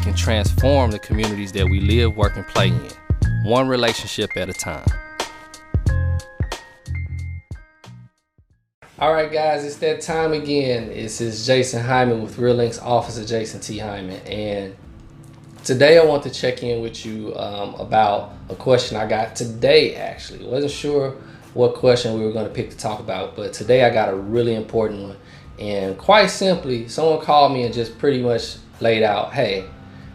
can transform the communities that we live, work, and play in, one relationship at a time. All right, guys, it's that time again. This is Jason Hyman with Real Links Officer Jason T. Hyman, and today I want to check in with you about a question I got today. Actually, wasn't sure what question we were going to pick to talk about, but today I got a really important one. And quite simply, someone called me and just pretty much laid out, hey,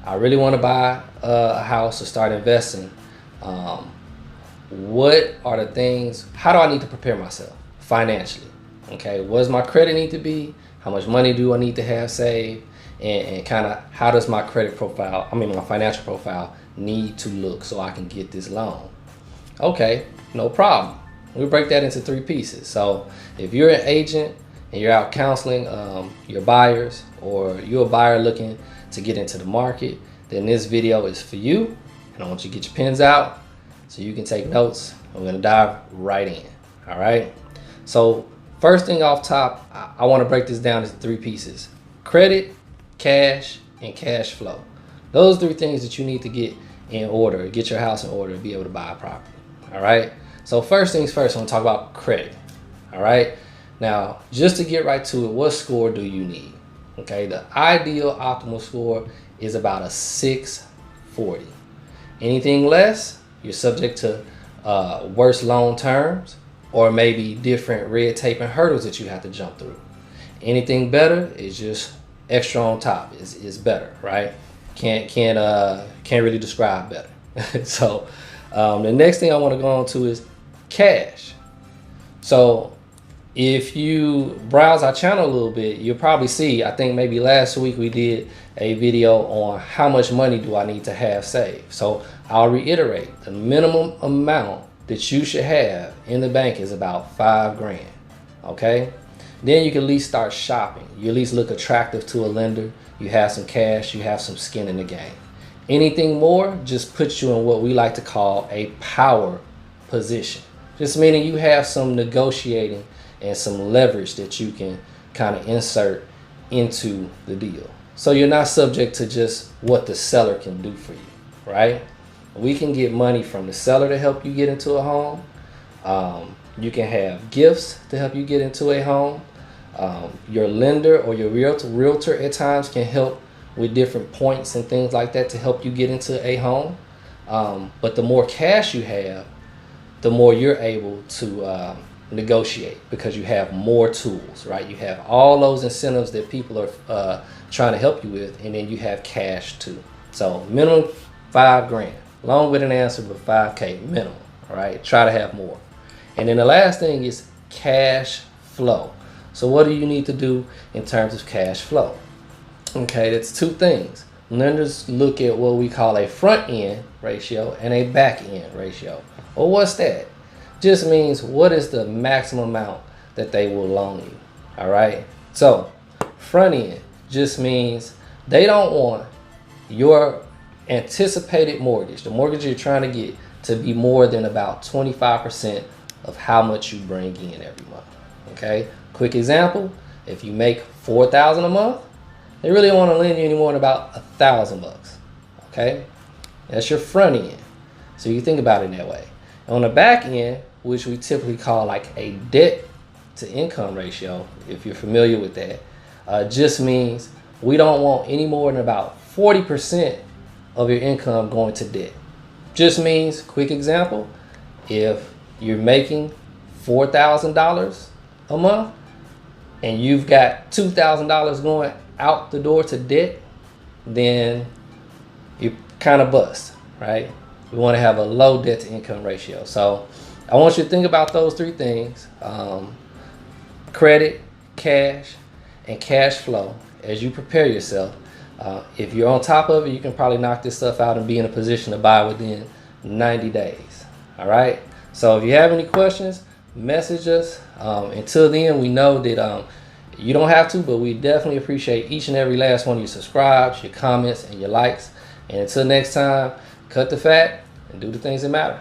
I really want to buy a house or start investing. What are the things, how do I need to prepare myself financially? Okay, what does my credit need to be? How much money do I need to have saved? And kind of how does my credit profile, my financial profile need to look so I can get this loan? Okay, no problem. We break that into 3 pieces. So if you're an agent and you're out counseling your buyers, or you're a buyer looking to get into the market, then this video is for you. And I want you to get your pens out so you can take notes. I'm gonna dive right in, all right? So first thing off top, I wanna break this down into 3 pieces: credit, cash, and cash flow. Those 3 things that you need to get in order, get your house in order to be able to buy a property, all right? So first things first, I wanna talk about credit, all right? Now, just to get right to it, what score do you need? Okay, the ideal optimal score is about a 640. Anything less, you're subject to worse loan terms, or maybe different red tape and hurdles that you have to jump through. Anything better is just extra on top. Is better, right? Can't really describe better. So the next thing I want to go on to is cash. So if you browse our channel a little bit, you'll probably see, I think maybe last week we did a video on how much money do I need to have saved. So I'll reiterate, the minimum amount that you should have in the bank is about 5 grand, okay? Then you can at least start shopping. You at least look attractive to a lender. You have some cash, you have some skin in the game. Anything more just puts you in what we like to call a power position. Just meaning you have some negotiating and some leverage that you can kind of insert into the deal. So you're not subject to just what the seller can do for you, right? We can get money from the seller to help you get into a home. You can have gifts to help you get into a home. Your lender or your realtor at times can help with different points and things like that to help you get into a home. But the more cash you have, the more you're able to negotiate, because you have more tools, right? You have all those incentives that people are trying to help you with, and then you have cash too. So minimum 5 grand, long with an answer, but 5K minimum, all right? Try to have more. And then the last thing is cash flow. So what do you need to do in terms of cash flow? Okay, that's 2 things. Lenders look at what we call a front end ratio and a back end ratio. Well, what's that? Just means what is the maximum amount that they will loan you, all right? So front end just means they don't want your anticipated mortgage, the mortgage you're trying to get, to be more than about 25% of how much you bring in every month, okay? Quick example, if you make $4,000 a month, they really don't want to lend you any more than about $1,000, okay? That's your front end. So you think about it that way. On the back end, which we typically call like a debt to income ratio, if you're familiar with that, just means we don't want any more than about 40% of your income going to debt. Just means, quick example, if you're making $4,000 a month and you've got $2,000 going out the door to debt, then you kind of bust, right? We want to have a low debt to income ratio. So I want you to think about those 3 things: credit, cash, and cash flow as you prepare yourself. If you're on top of it, you can probably knock this stuff out and be in a position to buy within 90 days. All right. So if you have any questions, message us. Until then, we know that you don't have to, but we definitely appreciate each and every last one of your subscribes, your comments, and your likes. And until next time, cut the fat and do the things that matter.